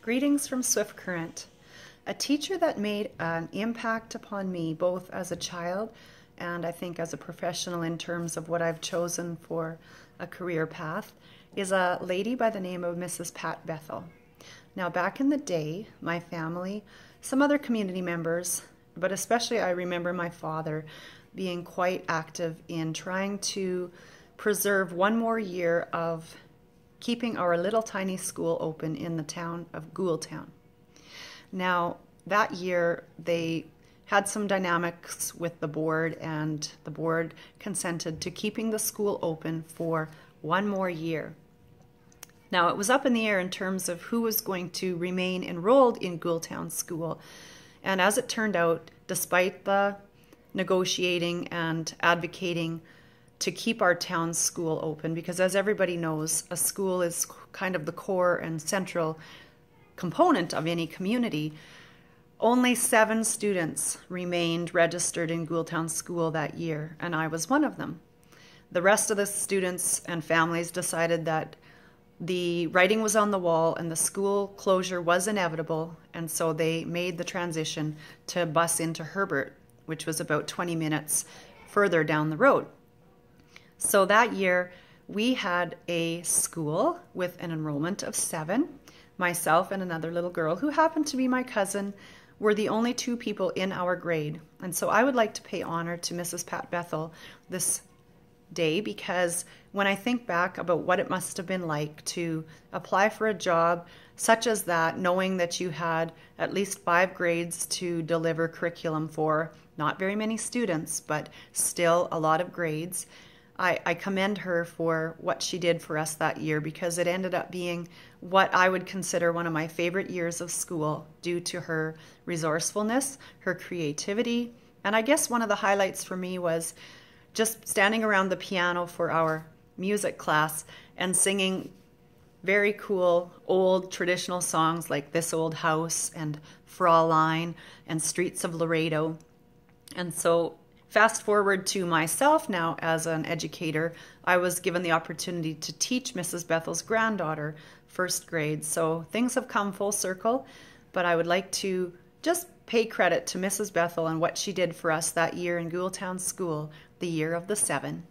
Greetings from Swift Current. A teacher that made an impact upon me both as a child and I think as a professional in terms of what I've chosen for a career path is a lady by the name of Mrs. Pat Bethel. Now, back in the day, my family, some other community members, but especially I remember my father being quite active in trying to preserve one more year of keeping our little tiny school open in the town of Ghoultown. Now, that year they had some dynamics with the board, and the board consented to keeping the school open for one more year. Now, it was up in the air in terms of who was going to remain enrolled in Ghoultown School. And as it turned out, despite the negotiating and advocating to keep our town school open, because as everybody knows, a school is kind of the core and central component of any community, only 7 students remained registered in Ghoultown School that year, and I was one of them. The rest of the students and families decided that the writing was on the wall and the school closure was inevitable, and so they made the transition to bus into Herbert, which was about 20 minutes further down the road. So that year, we had a school with an enrollment of 7. Myself and another little girl, who happened to be my cousin, were the only 2 people in our grade. And so I would like to pay honor to Mrs. Pat Bethel this day, because when I think back about what it must have been like to apply for a job such as that, knowing that you had at least 5 grades to deliver curriculum for, not very many students, but still a lot of grades, I commend her for what she did for us that year, because it ended up being what I would consider one of my favorite years of school due to her resourcefulness, her creativity, and I guess one of the highlights for me was just standing around the piano for our music class and singing very cool old traditional songs like This Old House and Fraulein and Streets of Laredo. And so fast forward to myself now as an educator, I was given the opportunity to teach Mrs. Bethel's granddaughter first grade. So things have come full circle, but I would like to just pay credit to Mrs. Bethel and what she did for us that year in Ghoultown School, the year of the 7.